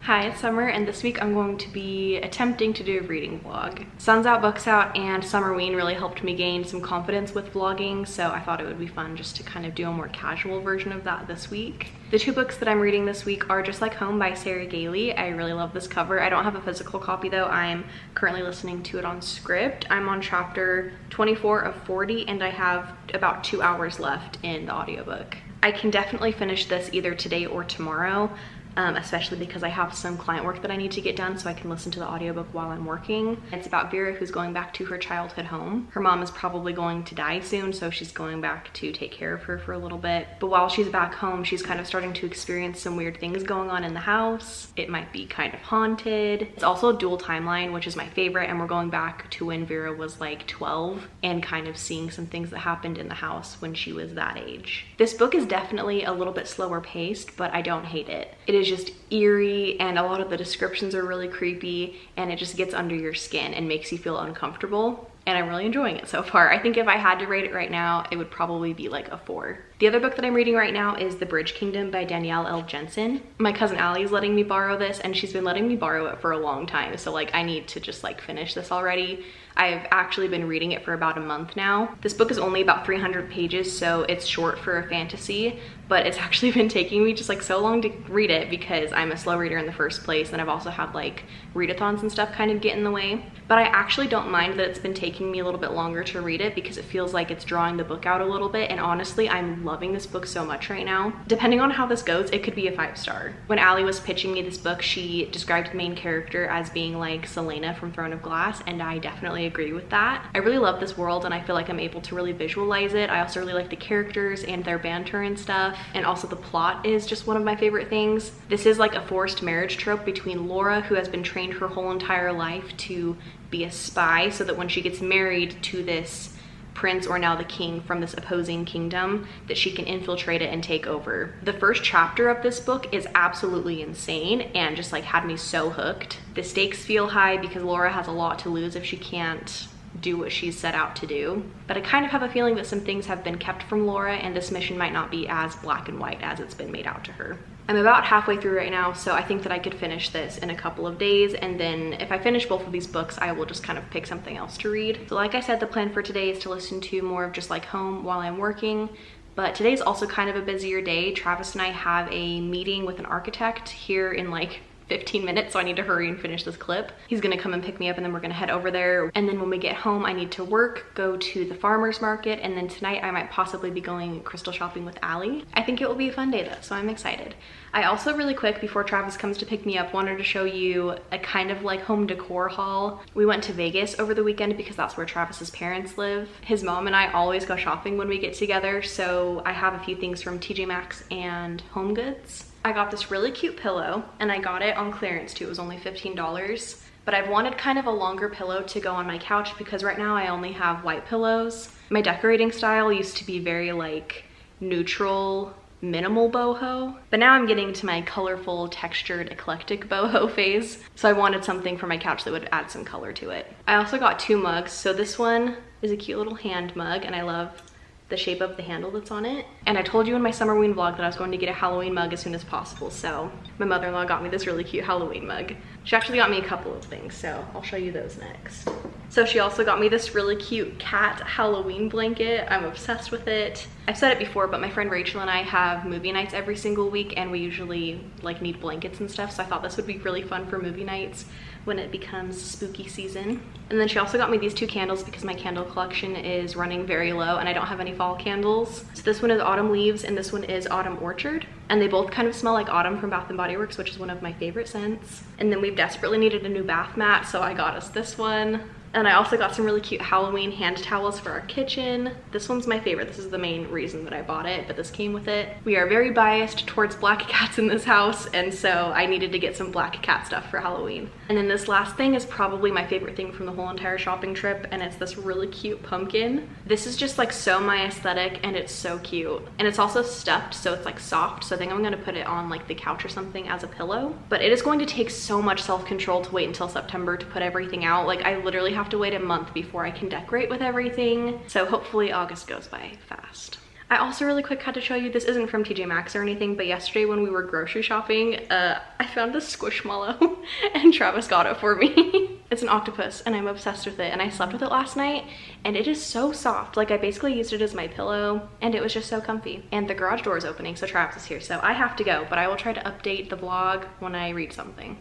Hi, it's Summer, and this week I'm going to be attempting to do a reading vlog. Sun's out, book's out, and Summerween really helped me gain some confidence with vlogging, so I thought it would be fun just to kind of do a more casual version of that this week. The two books that I'm reading this week are Just Like Home by Sarah Gailey. I really love this cover. I don't have a physical copy though. I'm currently listening to it on script. I'm on chapter 24 of 40, and I have about 2 hours left in the audiobook. I can definitely finish this either today or tomorrow. Especially because I have some client work that I need to get done so I can listen to the audiobook while I'm working. It's about Vera, who's going back to her childhood home. Her mom is probably going to die soon, so she's going back to take care of her for a little bit. But while she's back home, she's kind of starting to experience some weird things going on in the house. It might be kind of haunted. It's also a dual timeline, which is my favorite, and we're going back to when Vera was like 12 and kind of seeing some things that happened in the house when she was that age. This book is definitely a little bit slower paced, but I don't hate it. It is just eerie, and a lot of the descriptions are really creepy, and it just gets under your skin and makes you feel uncomfortable. And I'm really enjoying it so far. I think if I had to rate it right now, it would probably be like a 4. The other book that I'm reading right now is The Bridge Kingdom by Danielle L. Jensen. My cousin Allie is letting me borrow this, and she's been letting me borrow it for a long time. So like I need to just like finish this already. I've actually been reading it for about a month now. This book is only about 300 pages, so it's short for a fantasy, but it's actually been taking me just like so long to read it because I'm a slow reader in the first place, and I've also had like readathons and stuff kind of get in the way. But I actually don't mind that it's been taking me a little bit longer to read it because it feels like it's drawing the book out a little bit, and honestly, I'm loving this book so much right now. Depending on how this goes, it could be a 5-star. When Allie was pitching me this book, she described the main character as being like Selena from Throne of Glass, and I definitely agree with that. I really love this world, and I feel like I'm able to really visualize it. I also really like the characters and their banter and stuff, and also the plot is just one of my favorite things. This is like a forced marriage trope between Laura, who has been trained her whole entire life to be a spy, so that when she gets married to this prince, or now the king from this opposing kingdom, that she can infiltrate it and take over. The first chapter of this book is absolutely insane and just like had me so hooked. The stakes feel high because Laura has a lot to lose if she can't do what she's set out to do. But I kind of have a feeling that some things have been kept from Laura, and this mission might not be as black and white as it's been made out to her. I'm about halfway through right now, so I think that I could finish this in a couple of days, and then if I finish both of these books, I will just kind of pick something else to read. So like I said, the plan for today is to listen to more of Just Like Home while I'm working, but today's also kind of a busier day. Travis and I have a meeting with an architect here in like 15 minutes, so I need to hurry and finish this clip. He's gonna come and pick me up, and then we're gonna head over there. And then when we get home, I need to work, go to the farmer's market, and then tonight I might possibly be going crystal shopping with Allie. I think it will be a fun day though, so I'm excited. I also, really quick, before Travis comes to pick me up, wanted to show you a kind of like home decor haul. We went to Vegas over the weekend because that's where Travis's parents live. His mom and I always go shopping when we get together, so I have a few things from TJ Maxx and Home Goods. I got this really cute pillow, and I got it on clearance too. It was only $15, but I've wanted kind of a longer pillow to go on my couch because right now I only have white pillows. My decorating style used to be very like neutral, minimal boho, but now I'm getting to my colorful, textured, eclectic boho phase, so I wanted something for my couch that would add some color to it. I also got 2 mugs. So this one is a cute little hand mug, and I love the shape of the handle that's on it. And I told you in my Summerween vlog that I was going to get a Halloween mug as soon as possible, so my mother-in-law got me this really cute Halloween mug. She actually got me a couple of things, so I'll show you those next. So she also got me this really cute cat Halloween blanket. I'm obsessed with it. I've said it before, but my friend Rachel and I have movie nights every single week, and we usually like need blankets and stuff, so I thought this would be really fun for movie nights when it becomes spooky season. And then she also got me these 2 candles because my candle collection is running very low and I don't have any fall candles. So this one is Autumn Leaves and this one is Autumn Orchard, and they both kind of smell like autumn from Bath & Body Works, which is one of my favorite scents. And then we've desperately needed a new bath mat, so I got us this one. And I also got some really cute Halloween hand towels for our kitchen. This one's my favorite. This is the main reason that I bought it, but this came with it. We are very biased towards black cats in this house, and so I needed to get some black cat stuff for Halloween. And then this last thing is probably my favorite thing from the whole entire shopping trip, and it's this really cute pumpkin. This is just like so my aesthetic, and it's so cute. And it's also stuffed, so it's like soft, so I think I'm gonna put it on like the couch or something as a pillow. But it is going to take so much self-control to wait until September to put everything out. Like I literally have to wait a month before I can decorate with everything, so hopefully August goes by fast. I also really quick had to show you, this isn't from TJ Maxx or anything, but yesterday when we were grocery shopping, I found this squishmallow and Travis got it for me. It's an octopus and I'm obsessed with it, and I slept with it last night and it is so soft. Like, I basically used it as my pillow and it was just so comfy. And the garage door is opening, so Travis is here, so I have to go, but I will try to update the vlog when I read something.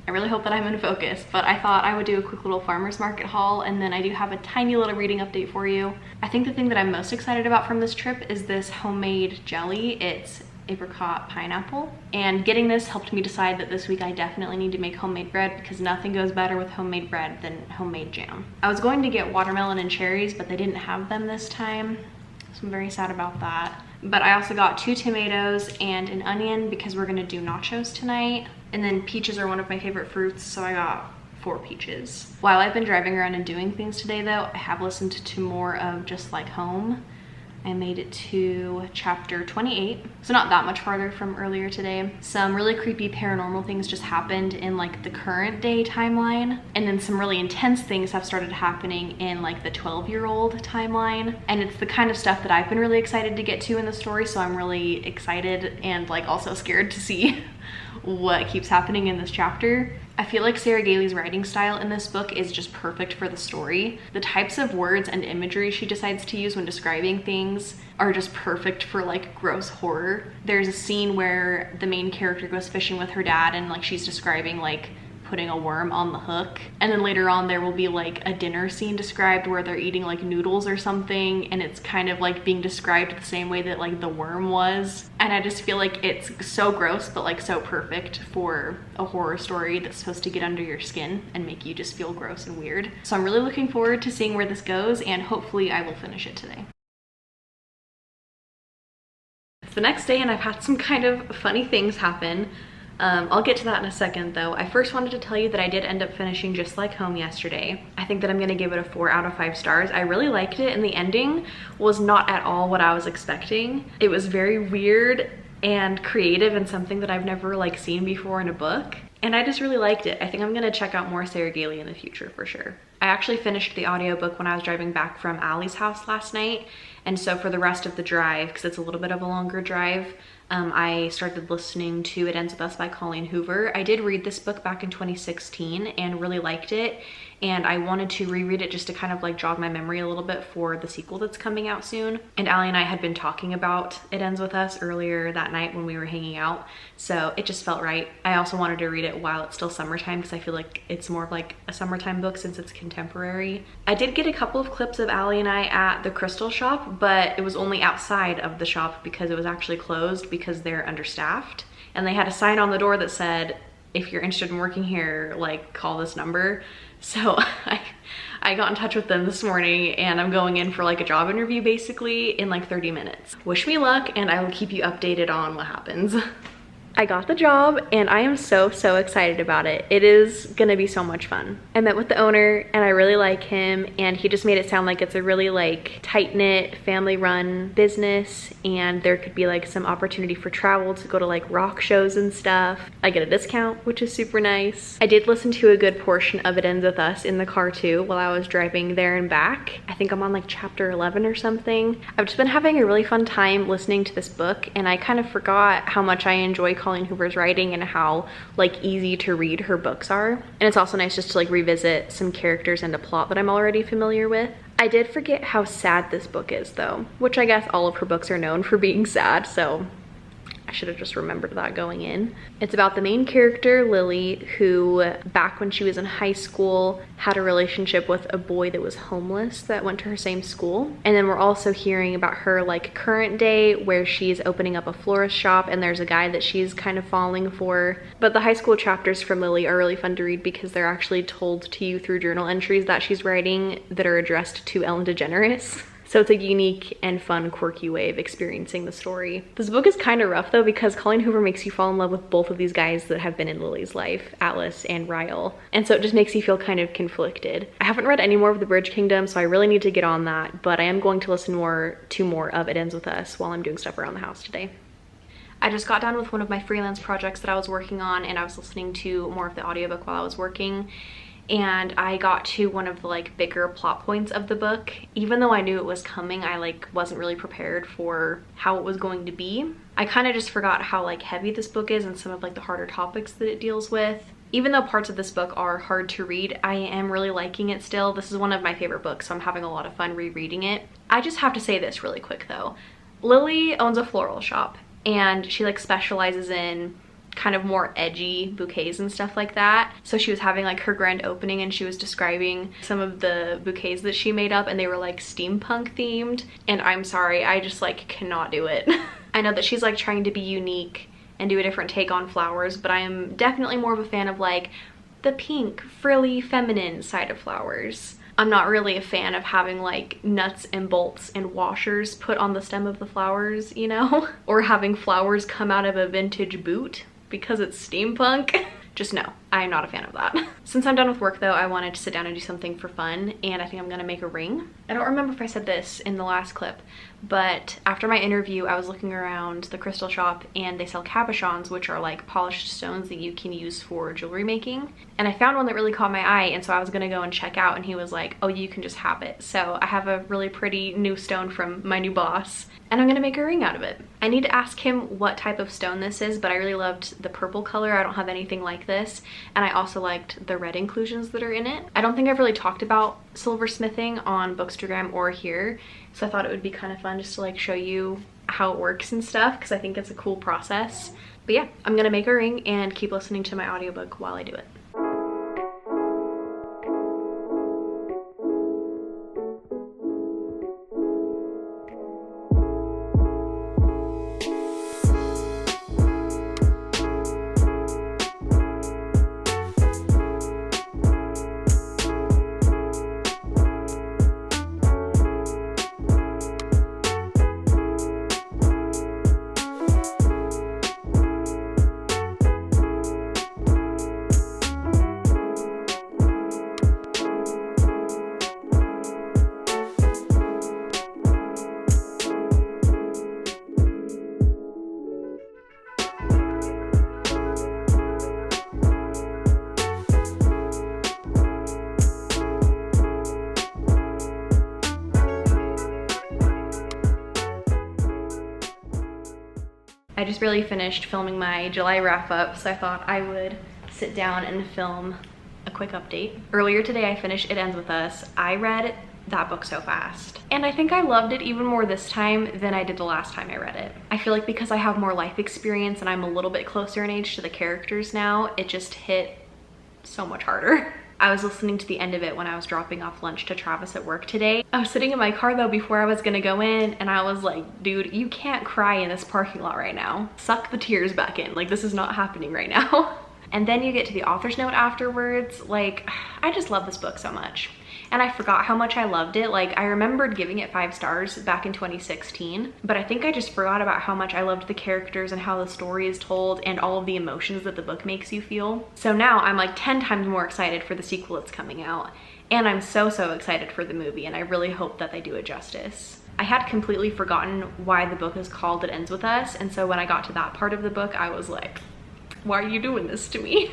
I really hope that I'm in focus, but I thought I would do a quick little farmer's market haul, and then I do have a tiny little reading update for you. I think the thing that I'm most excited about from this trip is this homemade jelly. It's apricot pineapple, and getting this helped me decide that this week I definitely need to make homemade bread, because nothing goes better with homemade bread than homemade jam. I was going to get watermelon and cherries, but they didn't have them this time, so I'm very sad about that. But I also got 2 tomatoes and an onion because we're gonna do nachos tonight. And then peaches are one of my favorite fruits, so I got 4 peaches. While I've been driving around and doing things today though, I have listened to more of Just Like Home. I made it to chapter 28, so not that much farther from earlier today. Some really creepy paranormal things just happened in like the current day timeline, and then some really intense things have started happening in like the 12-year-old timeline. And it's the kind of stuff that I've been really excited to get to in the story, so I'm really excited and like also scared to see what keeps happening in this chapter. I feel like Sarah Gailey's writing style in this book is just perfect for the story. The types of words and imagery she decides to use when describing things are just perfect for like gross horror. There's a scene where the main character goes fishing with her dad, and like she's describing like putting a worm on the hook, and then later on there will be like a dinner scene described where they're eating like noodles or something, and it's kind of like being described the same way that like the worm was. And I just feel like it's so gross but like so perfect for a horror story that's supposed to get under your skin and make you just feel gross and weird. So I'm really looking forward to seeing where this goes, and hopefully I will finish it today. It's the next day and I've had some kind of funny things happen. I'll get to that in a second though. I first wanted to tell you that I did end up finishing Just Like Home yesterday. I think that I'm gonna give it a 4 out of 5 stars. I really liked it, and the ending was not at all what I was expecting. It was very weird and creative and something that I've never like seen before in a book. And I just really liked it. I think I'm gonna check out more Sarah Gailey in the future for sure. I actually finished the audiobook when I was driving back from Allie's house last night. And so for the rest of the drive, because it's a little bit of a longer drive, I started listening to It Ends With Us by Colleen Hoover. I did read this book back in 2016 and really liked it, and I wanted to reread it just to kind of like jog my memory a little bit for the sequel that's coming out soon. And Allie and I had been talking about It Ends With Us earlier that night when we were hanging out, so it just felt right. I also wanted to read it while it's still summertime because I feel like it's more of like a summertime book since it's contemporary. I did get a couple of clips of Allie and I at the Crystal shop, but it was only outside of the shop because it was actually closed because they're understaffed. And they had a sign on the door that said, if you're interested in working here, like call this number. So I got in touch with them this morning, and I'm going in for like a job interview basically in like 30 minutes. Wish me luck, and I will keep you updated on what happens. I got the job and I am so excited about it. It is gonna be so much fun. I met with the owner and I really like him, and he just made it sound like it's a really like tight-knit family run business, and there could be like some opportunity for travel to go to like rock shows and stuff. I get a discount, which is super nice. I did listen to a good portion of It Ends With Us in the car too while I was driving there and back. I think I'm on like chapter 11 or something. I've just been having a really fun time listening to this book, and I kind of forgot how much I enjoy Colleen Hoover's writing and how like easy to read her books are. And it's also nice just to like revisit some characters and a plot that I'm already familiar with. I did forget how sad this book is though, which I guess all of her books are known for being sad, so I should have just remembered that going in. It's about the main character, Lily, who back when she was in high school had a relationship with a boy that was homeless that went to her same school. And then we're also hearing about her like current day where she's opening up a florist shop and there's a guy that she's kind of falling for. But the high school chapters from Lily are really fun to read because they're actually told to you through journal entries that she's writing that are addressed to Ellen DeGeneres. So it's a unique and fun, quirky way of experiencing the story. This book is kind of rough though because Colleen Hoover makes you fall in love with both of these guys that have been in Lily's life, Atlas and Ryle. And so it just makes you feel kind of conflicted. I haven't read any more of The Bridge Kingdom, so I really need to get on that, but I am going to listen to more of It Ends With Us while I'm doing stuff around the house today. I just got done with one of my freelance projects that I was working on, and I was listening to more of the audiobook while I was working, and I got to one of the like bigger plot points of the book. Even though I knew it was coming, I like wasn't really prepared for how it was going to be. I kind of just forgot how like heavy this book is and some of like the harder topics that it deals with. Even though parts of this book are hard to read, I am really liking it still. This is one of my favorite books, so I'm having a lot of fun rereading it. I just have to say this really quick though. Lily owns a floral shop, and she like specializes in kind of more edgy bouquets and stuff like that. So she was having like her grand opening, and she was describing some of the bouquets that she made up, and they were like steampunk themed. And I'm sorry, I just like cannot do it. I know that she's like trying to be unique and do a different take on flowers, but I am definitely more of a fan of like the pink, frilly, feminine side of flowers. I'm not really a fan of having like nuts and bolts and washers put on the stem of the flowers, you know? Or having flowers come out of a vintage boot because it's steampunk. Just no, I am not a fan of that. Since I'm done with work though, I wanted to sit down and do something for fun, and I think I'm gonna make a ring. I don't remember if I said this in the last clip, but after my interview, I was looking around the crystal shop, and they sell cabochons, which are like polished stones that you can use for jewelry making. And I found one that really caught my eye, and so I was gonna go and check out, and he was like, oh, you can just have it. So I have a really pretty new stone from my new boss, and I'm gonna make a ring out of it. I need to ask him what type of stone this is, but I really loved the purple color. I don't have anything like this, and I also liked the red inclusions that are in it. I don't think I've really talked about silversmithing on Bookstagram or here, so I thought it would be kind of fun just to like show you how it works and stuff, because I think it's a cool process. But yeah, I'm gonna make a ring and keep listening to my audiobook while I do it. I just really finished filming my July wrap up, so I thought I would sit down and film a quick update. Earlier today I finished It Ends With Us. I read that book so fast, and I think I loved it even more this time than I did the last time I read it. I feel like because I have more life experience and I'm a little bit closer in age to the characters now, it just hit so much harder. I was listening to the end of it when I was dropping off lunch to Travis at work today. I was sitting in my car though before I was gonna go in, and I was like, dude, you can't cry in this parking lot right now. Suck the tears back in. Like, this is not happening right now. And then you get to the author's note afterwards. Like, I just love this book so much. And I forgot how much I loved it. Like, I remembered giving it 5 stars back in 2016, but I think I just forgot about how much I loved the characters and how the story is told and all of the emotions that the book makes you feel. So now I'm like 10 times more excited for the sequel that's coming out. And I'm so excited for the movie, and I really hope that they do it justice. I had completely forgotten why the book is called It Ends With Us, and so when I got to that part of the book, I was like, why are you doing this to me?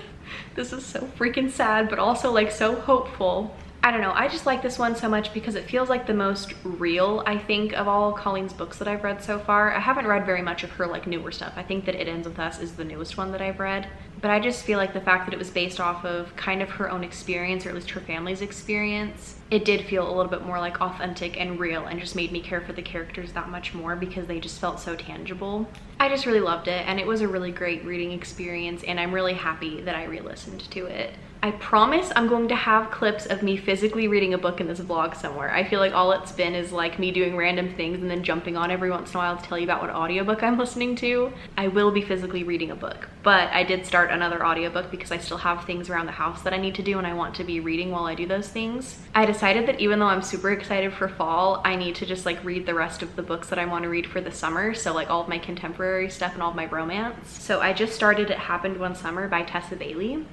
This is so freaking sad, but also like so hopeful. I don't know, I just like this one so much because it feels like the most real, I think, of all Colleen's books that I've read so far. I haven't read very much of her like newer stuff. I think that It Ends With Us is the newest one that I've read. But I just feel like the fact that it was based off of kind of her own experience, or at least her family's experience, it did feel a little bit more like authentic and real, and just made me care for the characters that much more because they just felt so tangible. I just really loved it, and it was a really great reading experience, and I'm really happy that I re-listened to it. I promise I'm going to have clips of me physically reading a book in this vlog somewhere. I feel like all it's been is like me doing random things and then jumping on every once in a while to tell you about what audiobook I'm listening to. I will be physically reading a book, but I did start another audiobook because I still have things around the house that I need to do, and I want to be reading while I do those things. I decided that even though I'm super excited for fall, I need to just like read the rest of the books that I want to read for the summer. So like all of my contemporary stuff and all of my romance. So I just started It Happened One Summer by Tessa Bailey.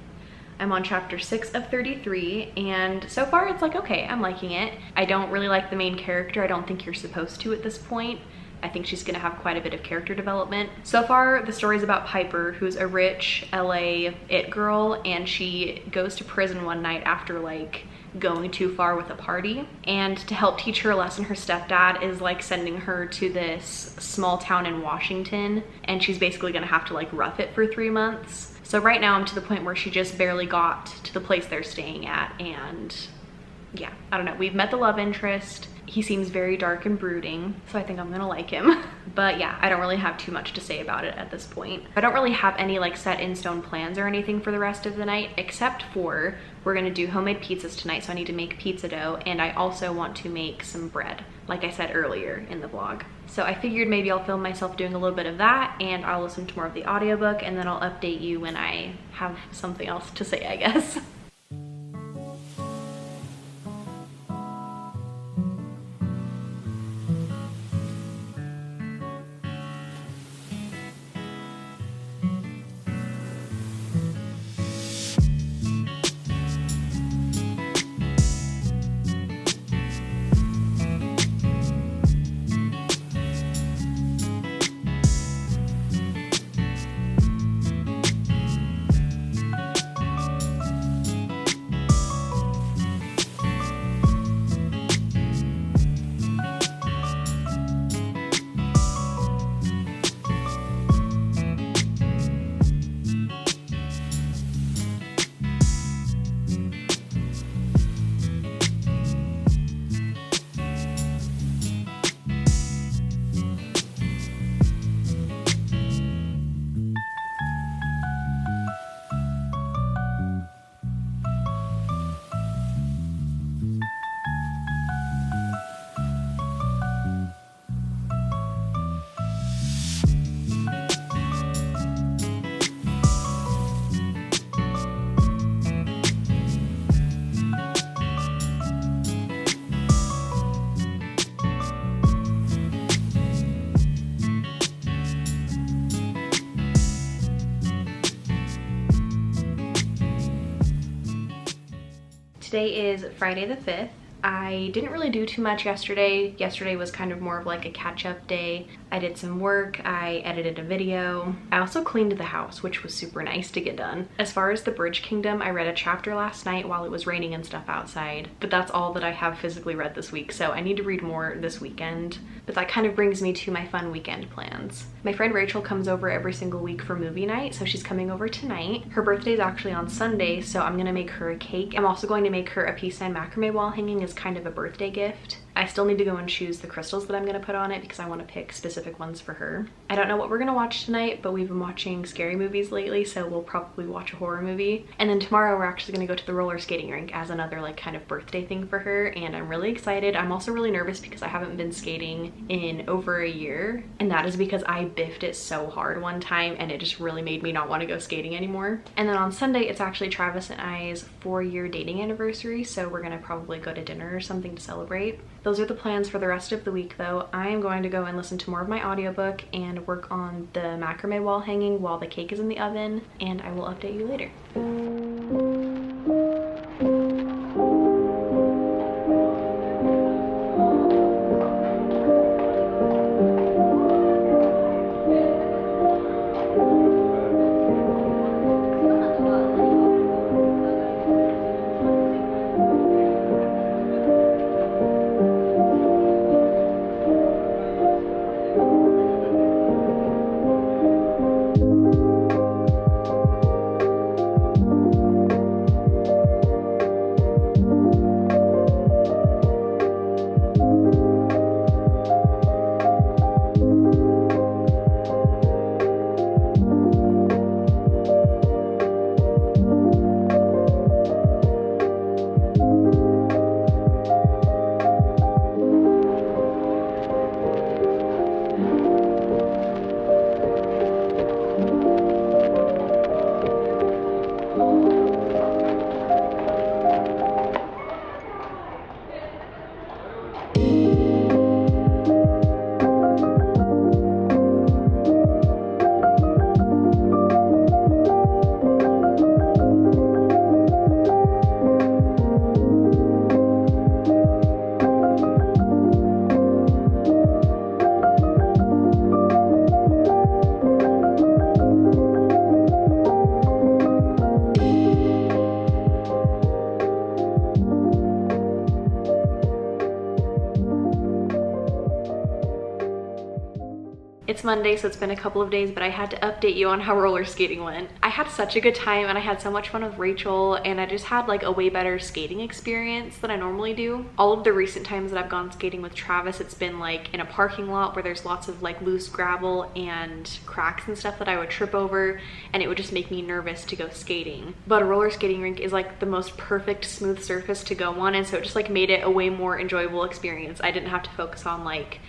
I'm on chapter 6 of 33, and so far it's like, okay, I'm liking it. I don't really like the main character. I don't think you're supposed to at this point, I think she's gonna have quite a bit of character development. So far, the story is about Piper, who's a rich LA it girl, and she goes to prison one night after like going too far with a party. And to help teach her a lesson, her stepdad is like sending her to this small town in Washington, and she's basically gonna have to like rough it for 3 months. So right now I'm to the point where she just barely got to the place they're staying at, and yeah, I don't know. We've met the love interest. He seems very dark and brooding, so I think I'm gonna like him. But yeah, I don't really have too much to say about it at this point. I don't really have any like set in stone plans or anything for the rest of the night, except for we're gonna do homemade pizzas tonight, so I need to make pizza dough, and I also want to make some bread, like I said earlier in the vlog. So I figured maybe I'll film myself doing a little bit of that, and I'll listen to more of the audiobook, and then I'll update you when I have something else to say, I guess. Today is Friday the 5th. I didn't really do too much yesterday. Yesterday was kind of more of like a catch-up day. I did some work, I edited a video. I also cleaned the house, which was super nice to get done. As far as the Bridge Kingdom, I read a chapter last night while it was raining and stuff outside, but that's all that I have physically read this week, so I need to read more this weekend. But that kind of brings me to my fun weekend plans. My friend Rachel comes over every single week for movie night, so she's coming over tonight. Her birthday is actually on Sunday, so I'm gonna make her a cake. I'm also going to make her a peace sign macrame wall hanging as kind of a birthday gift. I still need to go and choose the crystals that I'm gonna put on it because I want to pick specific ones for her. I don't know what we're gonna watch tonight, but we've been watching scary movies lately, so we'll probably watch a horror movie. And then tomorrow we're actually gonna go to the roller skating rink as another like kind of birthday thing for her, and I'm really excited. I'm also really nervous because I haven't been skating in over a year, and that is because I biffed it so hard one time and it just really made me not want to go skating anymore. And then on Sunday it's actually Travis and I's 4-year dating anniversary, so we're gonna probably go to dinner or something to celebrate. Those are the plans for the rest of the week though. I am going to go and listen to more of my audiobook and work on the macrame wall hanging while the cake is in the oven, and I will update you later. It's Monday, so it's been a couple of days, but I had to update you on how roller skating went. I had such a good time and I had so much fun with Rachel, and I just had like a way better skating experience than I normally do. All of the recent times that I've gone skating with Travis, it's been like in a parking lot where there's lots of like loose gravel and cracks and stuff that I would trip over, and it would just make me nervous to go skating. But a roller skating rink is like the most perfect smooth surface to go on, and so it just like made it a way more enjoyable experience. I didn't have to focus on like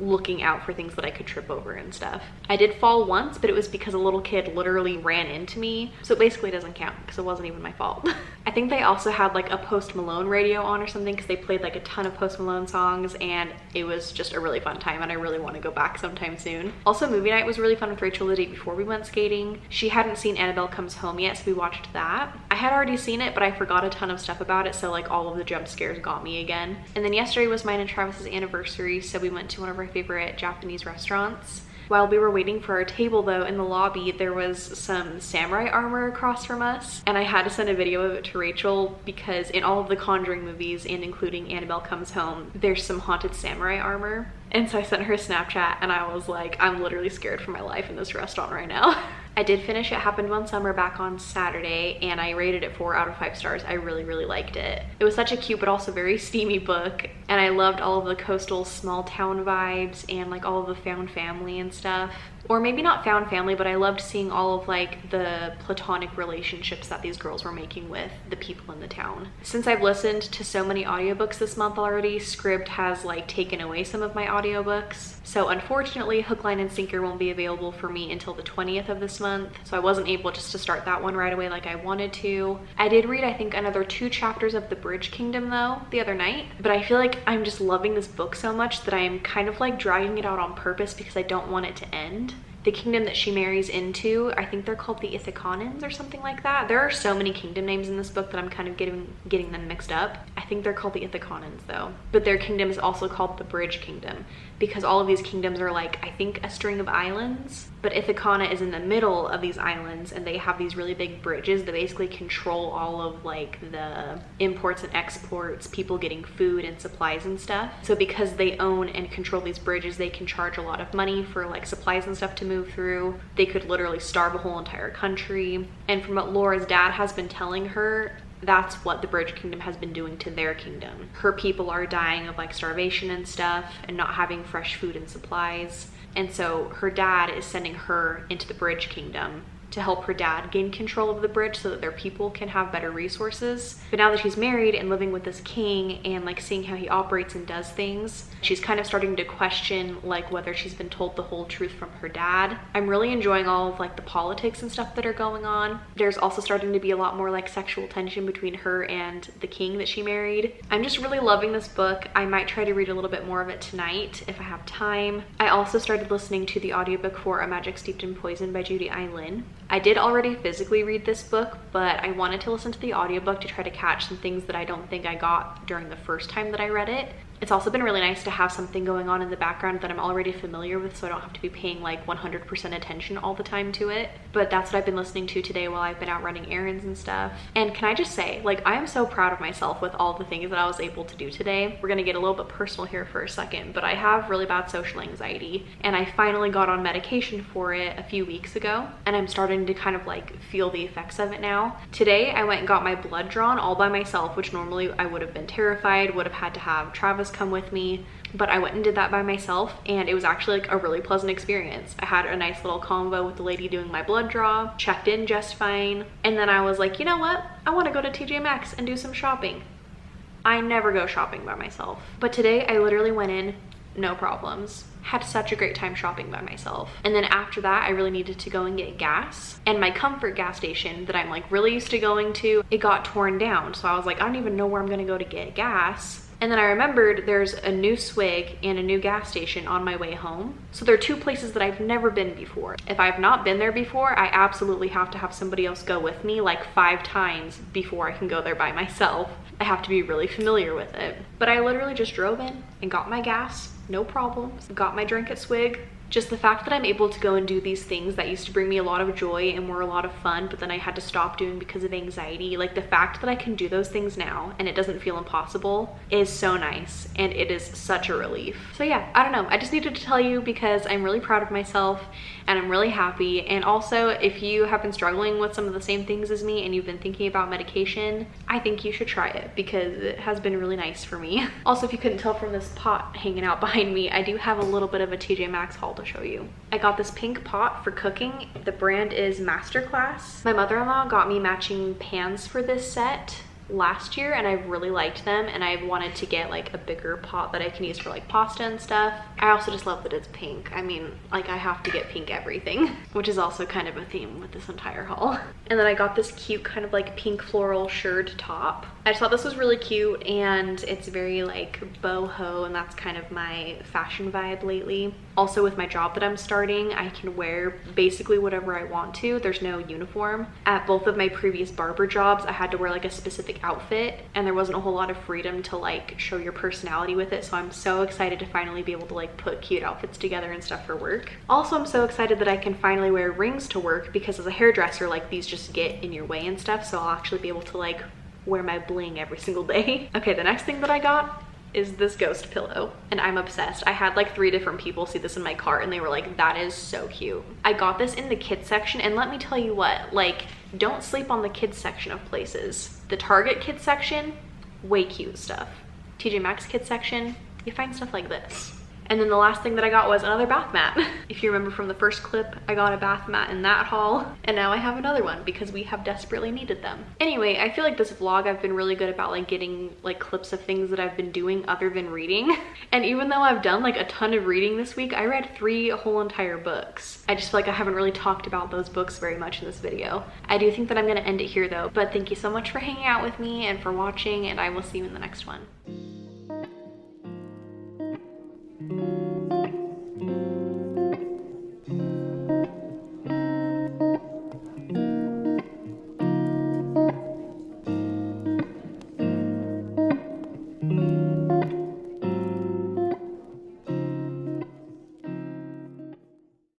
looking out for things that I could trip over and stuff. I did fall once, but it was because a little kid literally ran into me, so it basically doesn't count because it wasn't even my fault. I think they also had like a Post Malone radio on or something, because they played like a ton of Post Malone songs, and it was just a really fun time, and I really want to go back sometime soon. Also, movie night was really fun with Rachel the day before we went skating. She hadn't seen Annabelle Comes Home yet, so we watched that. I had already seen it, but I forgot a ton of stuff about it, so like all of the jump scares got me again. And then yesterday was mine and Travis's anniversary, so we went to one of our favorite Japanese restaurants. While we were waiting for our table though, in the lobby there was some samurai armor across from us, and I had to send a video of it to Rachel because in all of the Conjuring movies, and including Annabelle Comes Home, there's some haunted samurai armor. And so I sent her a Snapchat and I was like, I'm literally scared for my life in this restaurant right now. I did finish It Happened One Summer back on Saturday, and I rated it 4 out of 5 stars. I really liked it. It was such a cute but also very steamy book, and I loved all of the coastal small town vibes and like all of the found family and stuff. Or maybe not found family, but I loved seeing all of like the platonic relationships that these girls were making with the people in the town. Since I've listened to so many audiobooks this month already, Scribd has like taken away some of my audiobooks. So unfortunately, Hook, Line, and Sinker won't be available for me until the 20th of this month. So I wasn't able just to start that one right away like I wanted to. I did read, I think, another 2 chapters of The Bridge Kingdom though the other night, but I feel like I'm just loving this book so much that I'm kind of like dragging it out on purpose because I don't want it to end. The kingdom that she marries into, I think they're called the Ithacanans or something like that. There are so many kingdom names in this book that I'm kind of getting them mixed up. I think they're called the Ithacanans though. But their kingdom is also called the Bridge Kingdom because all of these kingdoms are like, I think, a string of islands. But Ithacana is in the middle of these islands, and they have these really big bridges that basically control all of like the imports and exports, people getting food and supplies and stuff. So because they own and control these bridges, they can charge a lot of money for like supplies and stuff to move through. They could literally starve a whole entire country. And from what Laura's dad has been telling her, that's what the Bridge Kingdom has been doing to their kingdom. Her people are dying of like starvation and stuff and not having fresh food and supplies. And so her dad is sending her into the Bridge Kingdom to help her dad gain control of the bridge so that their people can have better resources. But now that she's married and living with this king and like seeing how he operates and does things, she's kind of starting to question like whether she's been told the whole truth from her dad. I'm really enjoying all of like the politics and stuff that are going on. There's also starting to be a lot more like sexual tension between her and the king that she married. I'm just really loving this book. I might try to read a little bit more of it tonight if I have time. I also started listening to the audiobook for A Magic Steeped in Poison by Judy Eileen. I did already physically read this book, but I wanted to listen to the audiobook to try to catch some things that I don't think I got during the first time that I read it. It's also been really nice to have something going on in the background that I'm already familiar with, so I don't have to be paying like 100% attention all the time to it. But that's what I've been listening to today while I've been out running errands and stuff. And can I just say, like, I am so proud of myself with all the things that I was able to do today. We're gonna get a little bit personal here for a second, but I have really bad social anxiety, and I finally got on medication for it a few weeks ago, and I'm starting to kind of like feel the effects of it now. Today I went and got my blood drawn all by myself, which normally I would have been terrified, would have had to have Travis come with me, but I went and did that by myself, and it was actually like a really pleasant experience. I had a nice little convo with the lady doing my blood draw, checked in just fine, and then I was like, you know what, I want to go to TJ Maxx and do some shopping. I never go shopping by myself, but today I literally went in, no problems. Had such a great time shopping by myself. And then after that, I really needed to go and get gas, and my comfort gas station that I'm like really used to going to, it got torn down. So I was like, I don't even know where I'm gonna go to get gas. And then I remembered there's a new Swig and a new gas station on my way home. So there are 2 places that I've never been before. If I've not been there before, I absolutely have to have somebody else go with me like 5 times before I can go there by myself. I have to be really familiar with it. But I literally just drove in and got my gas, no problems. Got my drink at Swig, Just the fact that I'm able to go and do these things that used to bring me a lot of joy and were a lot of fun, but then I had to stop doing because of anxiety, like the fact that I can do those things now and it doesn't feel impossible is so nice, and it is such a relief. So yeah, I don't know, I just needed to tell you because I'm really proud of myself and I'm really happy. And also, if you have been struggling with some of the same things as me and you've been thinking about medication, I think you should try it because it has been really nice for me. Also, if you couldn't tell from this pot hanging out behind me, I do have a little bit of a TJ Maxx haul to show you. I got this pink pot for cooking. The brand is Masterclass. My mother-in-law got me matching pans for this set last year and I really liked them, and I wanted to get like a bigger pot that I can use for like pasta and stuff. I also just love that it's pink. I mean, like I have to get pink everything, which is also kind of a theme with this entire haul. And then I got this cute kind of like pink floral shirred top. I just thought this was really cute, and it's very like boho, and that's kind of my fashion vibe lately. Also, with my job that I'm starting, I can wear basically whatever I want to. There's no uniform. At both of my previous barber jobs, I had to wear like a specific outfit, and there wasn't a whole lot of freedom to like show your personality with it. So I'm so excited to finally be able to like put cute outfits together and stuff for work. Also, I'm so excited that I can finally wear rings to work, because as a hairdresser, like these just get in your way and stuff. So I'll actually be able to like wear my bling every single day. Okay, the next thing that I got is this ghost pillow, and I'm obsessed. I had like 3 different people see this in my cart and they were like, that is so cute. I got this in the kids section, and let me tell you what, like, don't sleep on the kids section of places. The Target kids section, way cute stuff. TJ Maxx kids section, you find stuff like this. And then the last thing that I got was another bath mat. If you remember from the first clip, I got a bath mat in that haul, and now I have another one because we have desperately needed them. Anyway, I feel like this vlog, I've been really good about like getting like clips of things that I've been doing other than reading. And even though I've done like a ton of reading this week, I read 3 whole entire books. I just feel like I haven't really talked about those books very much in this video. I do think that I'm gonna end it here though, but thank you so much for hanging out with me and for watching, and I will see you in the next one.